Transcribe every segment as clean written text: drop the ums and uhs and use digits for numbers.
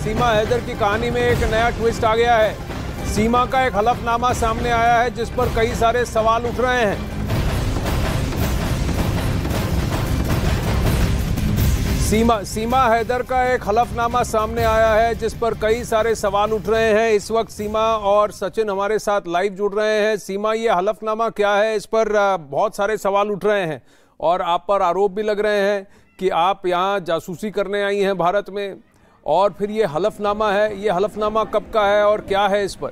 सीमा हैदर की कहानी में एक नया ट्विस्ट आ गया है। सीमा का एक हलफनामा सामने आया है जिस पर कई सारे सवाल उठ रहे हैं। सीमा हैदर का एक हलफनामा सामने आया है जिस पर कई सारे सवाल उठ रहे हैं। इस वक्त सीमा और सचिन हमारे साथ लाइव जुड़ रहे हैं। सीमा, ये हलफनामा क्या है? इस पर बहुत सारे सवाल उठ रहे हैं और आप पर आरोप भी लग रहे हैं कि आप यहाँ जासूसी करने आई हैं भारत में। और फिर ये हलफनामा है, ये हलफनामा कब का है और क्या है इस पर?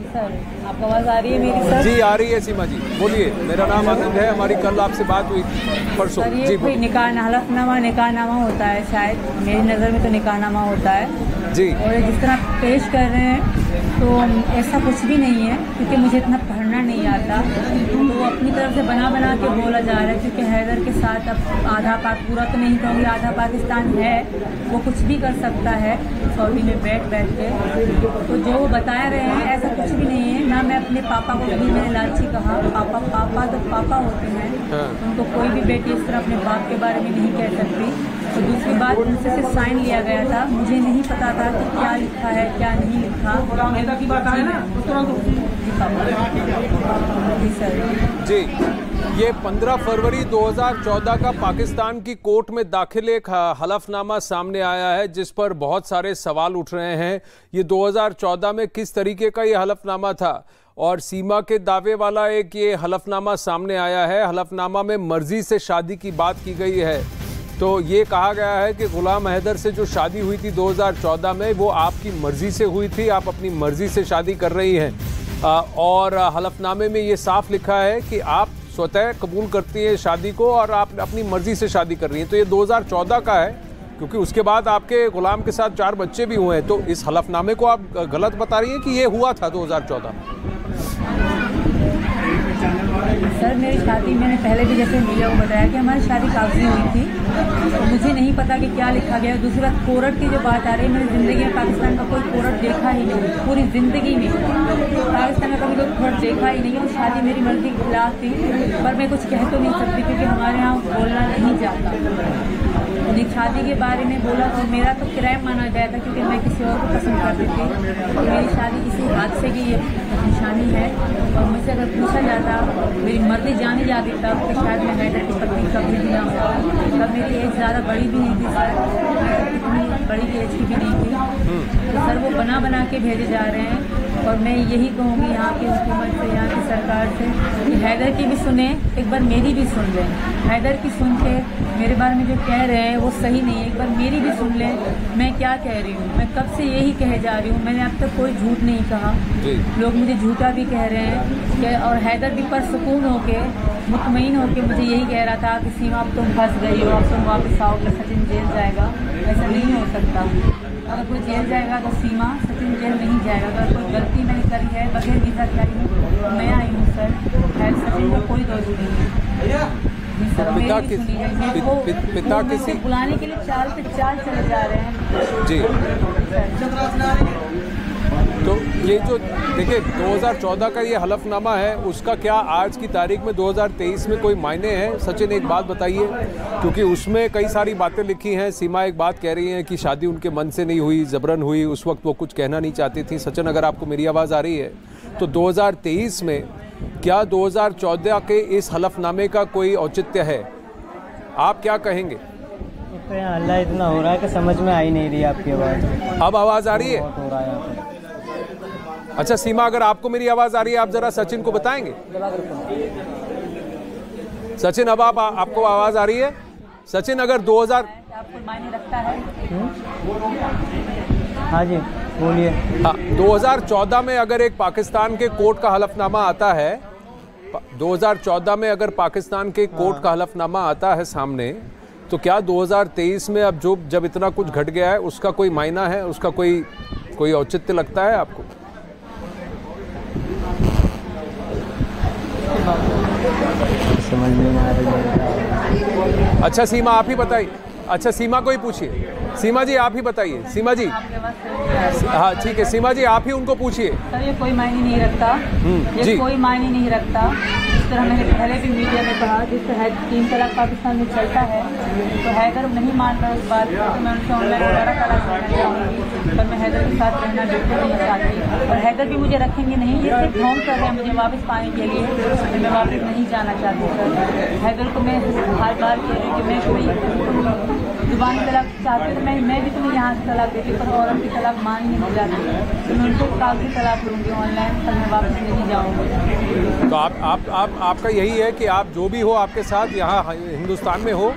सर, आपको आवाज आ रही है मेरी? सर जी आ रही है सीमा जी, बोलिए। मेरा नाम आनंद है, हमारी कल आपसे बात हुई थी परसों। सर, ये कोई निकाहनामा होता है शायद, मेरी नज़र में तो निकाहनामा होता है जी। और जिस तरह पेश कर रहे हैं तो ऐसा कुछ भी नहीं है, क्योंकि मुझे इतना पढ़ना नहीं आता। तो अपनी तरफ से बना के बोला जा रहा है, क्योंकि हैदर के साथ अब आधा पूरा तो नहीं कहूँगी, आधा पाकिस्तान है, वो कुछ भी कर सकता है सऊदी में बैठ के। तो जो वो बता रहे हैं ऐसा कुछ भी नहीं है। ना मैं अपने पापा को कभी मैंने लालची कहा। पापा तो पापा होते हैं, उनको कोई भी बेटी इस तरह अपने बाप के बारे में नहीं कह सकती। तो दूसरी बात, उनसे से साइन लिया गया था, मुझे नहीं पता था कि क्या लिखा है क्या नहीं लिखा। की बात है ना, जी सर। जी, ये 15 फरवरी 2014 का पाकिस्तान की कोर्ट में दाखिल एक हलफनामा सामने आया है जिस पर बहुत सारे सवाल उठ रहे हैं। ये 2014 में किस तरीके का ये हलफनामा था और सीमा के दावे वाला एक ये हलफनामा सामने आया है। हलफनामा में मर्जी से शादी की बात की गई है। तो ये कहा गया है कि गुलाम हैदर से जो शादी हुई थी 2014 में, वो आपकी मर्जी से हुई थी, आप अपनी मर्जी से शादी कर रही हैं। और हलफनामे में ये साफ लिखा है कि आप स्वतः कबूल करती हैं शादी को और आप अपनी मर्जी से शादी कर रही हैं। तो ये 2014 का है, क्योंकि उसके बाद आपके गुलाम के साथ 4 बच्चे भी हुए हैं। तो इस हलफनामे को आप गलत बता रही हैं कि ये हुआ था 2014? सर, मेरी शादी, मैंने पहले भी जैसे मीडिया को बताया कि हमारी शादी कागजी हुई थी। मुझे नहीं पता कि क्या लिखा गया। दूसरी बात, कोर्ट की जो बात आ रही है, मैंने ज़िंदगी में पाकिस्तान का कोई कोर्ट देखा ही नहीं, पूरी ज़िंदगी में पाकिस्तान का कभी कोई कोर्ट देखा ही नहीं। और शादी मेरी मर्जी के खिलाफ थी, पर मैं कुछ कह तो नहीं सकती क्योंकि हमारे यहाँ बोलना नहीं जाता। शादी के बारे में बोला तो मेरा तो किराया माना गया था, क्योंकि मैं किसी और को पसंद करती थी। तो मेरी शादी इसी हादसे की निशानी है। और मुझसे अगर पूछा जाता, मेरी मर्जी जानी जाती तब, तो शायद मैं हैदर की पत्नी कभी भी ना होता। तब मेरी एज ज़्यादा बड़ी भी नहीं थी सर, इतनी बड़ी एज की भी नहीं थी। तो सर, वो बना के भेजे जा रहे हैं। और मैं यही कहूँगी यहाँ की हुकूमत से, यहाँ की सरकार से कि हैदर की भी सुने, एक बार मेरी भी सुन लें। हैदर की सुन के मेरे बारे में जो कह रहे हैं वो सही नहीं है, एक बार मेरी भी सुन लें। मैं क्या कह रही हूँ, मैं कब से यही कहे जा रही हूँ, मैंने अब तक कोई झूठ नहीं कहा। लोग मुझे झूठा भी कह रहे हैं कि, और हैदर भी परसुकून होके, मुतमईन होके मुझे यही कह रहा था कि सीमा अब तुम फंस गई हो, अब तुम वापस आओगे, सचिन जेल जाएगा। ऐसा नहीं हो सकता। अगर कोई जेल जाएगा तो सीमा, सचिन जेल नहीं जाएगा। अगर कोई गलती मैंने करी है, बगैर वीज़ा के आई हूँ, मैं आई हूँ सर, सचिन का कोई दोष नहीं है। पिता किसी बुलाने के लिए चाल पे चाल चले जा रहे हैं जी। तो ये जो देखिए 2014 का ये हलफनामा है, उसका क्या आज की तारीख में 2023 में कोई मायने हैं? सचिन, एक बात बताइए, क्योंकि उसमें कई सारी बातें लिखी हैं। सीमा एक बात कह रही है कि शादी उनके मन से नहीं हुई, जबरन हुई, उस वक्त वो कुछ कहना नहीं चाहती थी। सचिन, अगर आपको मेरी आवाज़ आ रही है तो 2023 में क्या 2014 के इस हलफनामे का कोई औचित्य है? आप क्या कहेंगे? अल्लाह इतना हो रहा है कि समझ में आ ही नहीं रही आपकी आवाज़। अब आवाज़ आ रही है? हो रहा है। अच्छा सीमा, अगर आपको मेरी आवाज़ आ रही है, आप ज़रा सचिन को बताएंगे। सचिन, अब आपको आवाज़ आ रही है? सचिन, अगर 2000 आपको मायने रखता है? हाँ जी बोलिए। हाँ, 2014 में अगर एक पाकिस्तान के कोर्ट का हलफनामा आता है, 2014 में अगर पाकिस्तान के कोर्ट का हलफनामा आता है सामने, तो क्या 2023 में अब जब इतना कुछ घट गया है उसका कोई मायना है, उसका कोई औचित्य लगता है आपको? समझ में आ रही है। अच्छा सीमा, आप ही बताइए। अच्छा सीमा को ही पूछिए। सीमा जी आप ही बताइए। सीमा जी, हाँ ठीक है, सीमा जी आप ही उनको पूछिए। सर ये कोई मायने नहीं रखता, ये कोई मायने नहीं रखता। इस तरह मैंने पहले भी मीडिया में कहा, जिस तरह 3 तलाक पाकिस्तान में चलता है, तो हैदर नहीं मान रहा उस बात को, तो मैं उनसे ऑनलाइन वगैरह तलाक करना चाहूँगी, पर मैं हैदर के साथ रहना बिल्कुल नहीं चाहती, और हैदर भी मुझे रखेंगे नहीं। ये सिर्फ ढोंग कर रहे हैं मुझे वापस पाने के लिए, तो मैं वापस नहीं जाना चाहती सर। हैदर को मैं हर बार कह रही हूँ कि मैं कोई जुबान तलाक चाहती हूँ, मैं भी तुम्हें यहाँ से तलाक देती, पर औरत की तलाक मान ही नहीं जाती, तो मैं उनको कागजी तलाक करूँगी ऑनलाइन, पर मैं वापस नहीं जाऊँगी। तो आपका यही है कि आप जो भी हो आपके साथ यहाँ हिंदुस्तान में हो,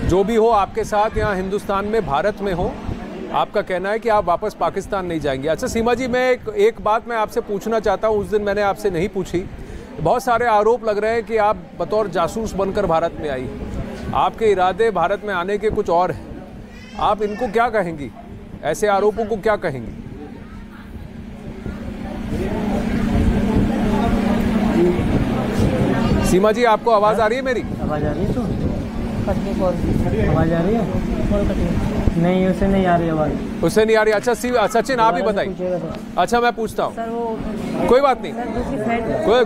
जो भी हो आपके साथ यहाँ हिंदुस्तान में, भारत में हो, आपका कहना है कि आप वापस पाकिस्तान नहीं जाएंगे। अच्छा सीमा जी, मैं एक बात मैं आपसे पूछना चाहता हूँ, उस दिन मैंने आपसे नहीं पूछी। बहुत सारे आरोप लग रहे हैं कि आप बतौर जासूस बनकर भारत में आई, आपके इरादे भारत में आने के कुछ और हैं, आप इनको क्या कहेंगी? ऐसे आरोपों को क्या कहेंगी? सीमा जी आपको आवाज आ रही है मेरी? आवाज आ रही है? तो आवाज आ रही है? नहीं, उसे नहीं आ रही आवाज। उसे नहीं आ रही? अच्छा सचिन आप ही बताइए। अच्छा मैं पूछता हूँ, कोई बात नहीं,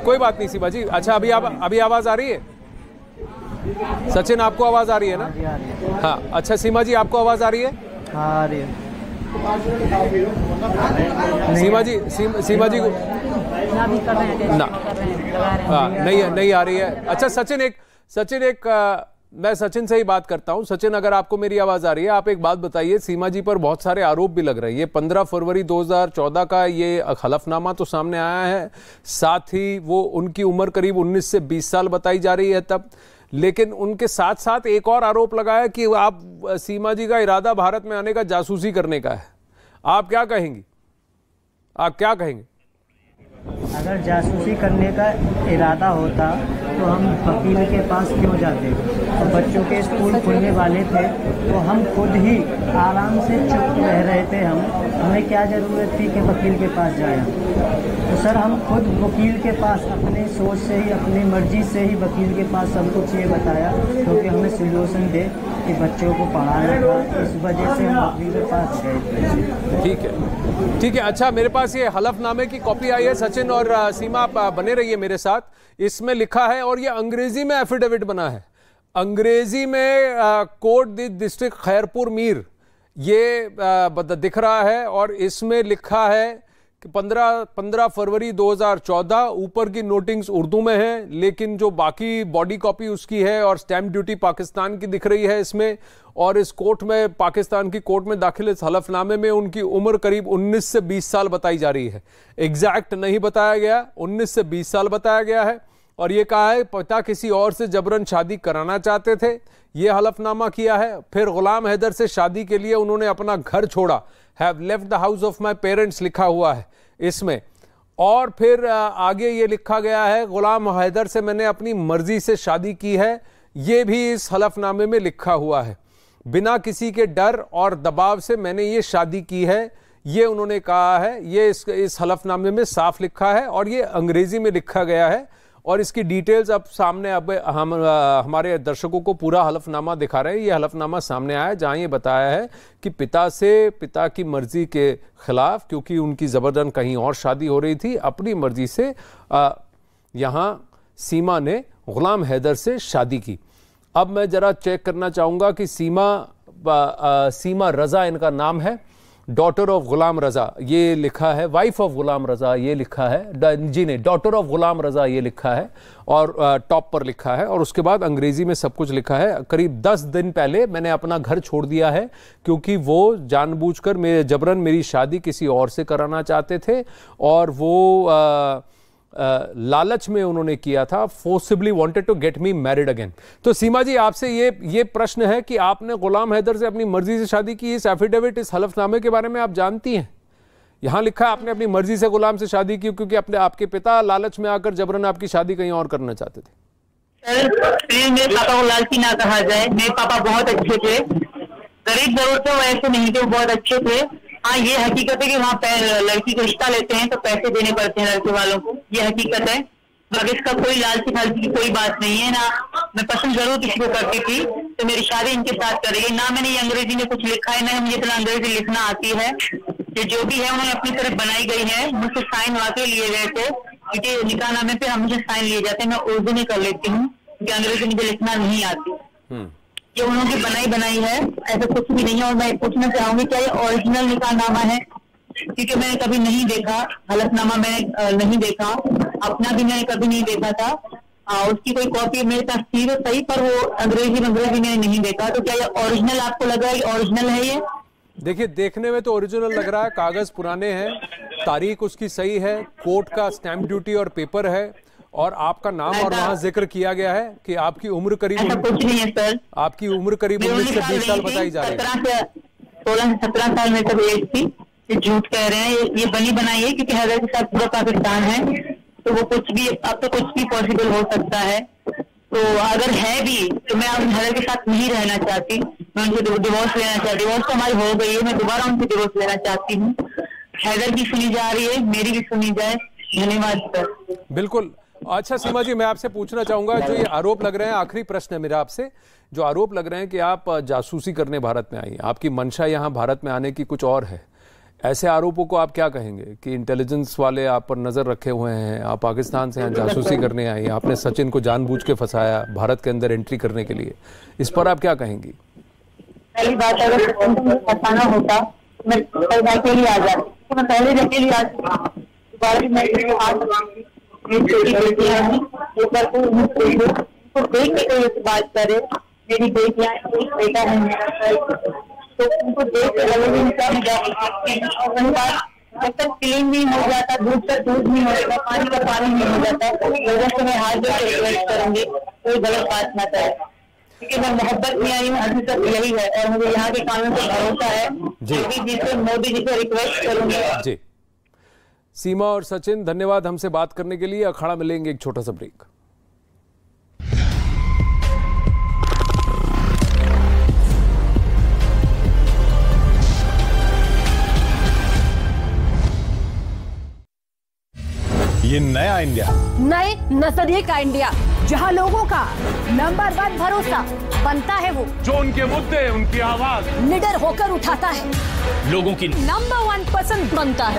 कोई बात नहीं सीमा जी। अच्छा अभी आवाज आ रही है? सचिन आपको आवाज आ रही है ना? हाँ। अच्छा सीमा जी आपको आवाज आ रही है? हाँ आ रही है। सीमा जी को ना, हाँ नहीं आ रही है। अच्छा सचिन मैं सचिन से ही बात करता हूं। सचिन अगर आपको मेरी आवाज आ रही है, आप एक बात बताइए, सीमा जी पर बहुत सारे आरोप भी लग रहे हैं। ये 15 फरवरी 2014 का ये हलफनामा तो सामने आया है, साथ ही वो उनकी उम्र करीब 19 से 20 साल बताई जा रही है तब, लेकिन उनके साथ साथ एक और आरोप लगाया कि आप सीमा जी का इरादा भारत में आने का जासूसी करने का है। आप क्या कहेंगी? अगर जासूसी करने का इरादा होता तो हम वकील के पास क्यों जाते? तो बच्चों के स्कूल खुलने वाले थे तो हम खुद ही आराम से चुप रह रहे थे। हमें क्या ज़रूरत थी कि वकील के पास जाए? तो सर हम खुद वकील के पास अपने सोच से ही, अपनी मर्जी से ही वकील के पास सब कुछ ये बताया, क्योंकि हमें सोल्यूशन दे कि बच्चों को पढ़ाना था, इस वजह से हम वकील के पास गए। ठीक है। अच्छा मेरे पास ये हलफनामे की कॉपी आई है। सचिन और सीमा आप बने रहिए मेरे साथ। इसमें लिखा है, और ये अंग्रेजी में एफिडेविट बना है, अंग्रेजी में कोर्ट डिस्ट्रिक्ट खैरपुर मीर ये दिख रहा है, और इसमें लिखा है कि 15 फरवरी 2014। ऊपर की नोटिंग्स उर्दू में है, लेकिन जो बाकी बॉडी कॉपी उसकी है और स्टैंप ड्यूटी पाकिस्तान की दिख रही है इसमें। और इस कोर्ट में, पाकिस्तान की कोर्ट में दाखिल इस हलफनामे में उनकी उम्र करीब 19 से 20 साल बताई जा रही है। एग्जैक्ट नहीं बताया गया, 19 से 20 साल बताया गया है। और ये कहा है पिता किसी और से जबरन शादी कराना चाहते थे, ये हलफनामा किया है। फिर गुलाम हैदर से शादी के लिए उन्होंने अपना घर छोड़ा, have left the house of my parents लिखा हुआ है इसमें। और फिर आगे ये लिखा गया है, गुलाम हैदर से मैंने अपनी मर्जी से शादी की है, ये भी इस हलफनामे में लिखा हुआ है। बिना किसी के डर और दबाव से मैंने ये शादी की है, ये उन्होंने कहा है। ये इस हलफनामे में साफ लिखा है, और ये अंग्रेजी में लिखा गया है। और इसकी डिटेल्स अब सामने, अब हम हमारे दर्शकों को पूरा हलफनामा दिखा रहे हैं। ये हलफनामा सामने आया जहां ये बताया है कि पिता की मर्जी के खिलाफ, क्योंकि उनकी जबरदस्ती कहीं और शादी हो रही थी, अपनी मर्जी से यहाँ सीमा ने गुलाम हैदर से शादी की। अब मैं जरा चेक करना चाहूंगा कि सीमा रजा इनका नाम है, डॉटर ऑफ गुलाम रजा ये लिखा है, वाइफ ऑफ गुलाम रजा ये लिखा है, जी नहीं, डॉटर ऑफ गुलाम रजा ये लिखा है, और टॉप पर लिखा है। और उसके बाद अंग्रेजी में सब कुछ लिखा है। करीब 10 दिन पहले मैंने अपना घर छोड़ दिया है, क्योंकि वो जानबूझकर जबरन मेरी शादी किसी और से कराना चाहते थे, और वो लालच में उन्होंने किया था, forcibly wanted to get me married again. तो सीमा जी आपसे ये प्रश्न है कि आपने गुलाम हैदर से अपनी मर्जी से शादी की, इस एफिडेविट, इस हलफनामे के बारे में आप जानती हैं? यहां लिखा है आपने अपनी मर्जी से गुलाम से शादी की, क्योंकि आपके पिता लालच में आकर जबरन आपकी शादी कहीं और करना चाहते थे। सर प्लीज मेरे पापा को लालची ना कहा जाए, मेरे पापा बहुत अच्छे थे, गरीब जरूर थे, वो ऐसे नहीं थे, वो बहुत अच्छे थे। हाँ ये हकीकत है कि वहाँ लड़की को रिश्ता लेते हैं तो पैसे देने पड़ते हैं लड़के वालों को, ये हकीकत है। बाकी इसका कोई लालची फालची की कोई बात नहीं है ना, मैं पसंद जरूर किसी को करती थी, तो मेरी शादी इनके साथ कर रही है। ना मैंने ये अंग्रेजी में कुछ लिखा है, ना मुझे इतना अंग्रेजी लिखना आती है। ये जो भी है उन्होंने अपनी तरफ बनाई गई है। मुझसे साइन वाकई लिए गए थे, क्योंकि निकाहनामे पे हमेशा साइन लिए जाते हैं। मैं उर्दू में कर लेती हूँ क्योंकि अंग्रेजी मुझे लिखना नहीं आती। ये उन्होंने बनाई है, ऐसा कुछ भी नहीं है। और मैं पूछना चाहूंगी क्या ये ओरिजिनल निकाहनामा है? क्योंकि मैंने कभी नहीं देखा, हलफनामा मैंने नहीं देखा, अपना भी मैंने कभी नहीं देखा था। उसकी कोई कॉपी मेरे पास थी तो सही, पर वो अंग्रेजी मैंने नहीं देखा। तो क्या ये ओरिजिनल आपको लग रहा है? ओरिजिनल है ये? देखिए, देखने में तो ओरिजिनल लग रहा है, कागज पुराने हैं, तारीख उसकी सही है, कोर्ट का स्टैंप ड्यूटी और पेपर है, और आपका नाम और वहाँ जिक्र किया गया है कि आपकी उम्र करीब, ऐसा कुछ नहीं है सर। आपकी उम्र करीब 19 से 20 साल बताई जा रही है। 16 से 17 साल में सब एज थी। ये झूठ कह रहे हैं, ये बनी बनाई है, क्योंकि हैदर के साथ पूरा पाकिस्तान है, तो वो कुछ भी, अब तो कुछ भी पॉसिबल हो सकता है। तो अगर है भी तो मैं अब हैदर के साथ नहीं रहना चाहती, मैं उनसे डिवोर्स लेना चाहती। डिवोर्स तो हमारी हो गई है, मैं दोबारा उनसे डिवोर्स लेना चाहती हूँ। हैदर की सुनी जा रही है, मेरी भी सुनी जाए। धन्यवाद सर। बिल्कुल। अच्छा सीमा जी, मैं आपसे पूछना चाहूंगा, जो ये आरोप लग रहे हैं, आखिरी प्रश्न है मेरा आपसे, जो आरोप लग रहे हैं कि आप जासूसी करने भारत में आई, आपकी मंशा यहाँ भारत में आने की कुछ और है, ऐसे आरोपों को आप क्या कहेंगे कि इंटेलिजेंस वाले आप पर नजर रखे हुए हैं, आप पाकिस्तान से यहाँ जासूसी करने आई, आपने सचिन को जानबूझ के फंसाया भारत के अंदर एंट्री करने के लिए, इस पर आप क्या कहेंगी? पहली बात, अगर फंसाना होता मैं अकेली आ जाती, तो मैं पहले भी अकेली आ जाती। मेरी छोटी बेटी है, उनको देख के कोई बात करे, मेरी बेटियां, एक बेटा है मेरा, तो उनको देख के और वही बात, जब तक क्लीन नहीं हो जाता, दूध का दूध नहीं हो जाता, पानी का पानी नहीं हो जाता, लोगों से मैं हाथ जोड़ के रिक्वेस्ट करूंगी कोई गलत बात ना करे, क्योंकि मैं मोहब्बत में आई हूँ, अभी तक यही है, और मुझे यहाँ के कानून पर भरोसा है। मोदी जी से रिक्वेस्ट करूंगी जी। सीमा और सचिन, धन्यवाद हमसे बात करने के लिए। अखाड़ा मिलेंगे एक छोटा सा ब्रेक। ये नया इंडिया, नए नजरिए का इंडिया, जहां लोगों का नंबर 1 भरोसा बनता है, वो जो उनके मुद्दे, उनकी आवाज निडर होकर उठाता है, लोगों की नंबर 1 पसंद बनता है,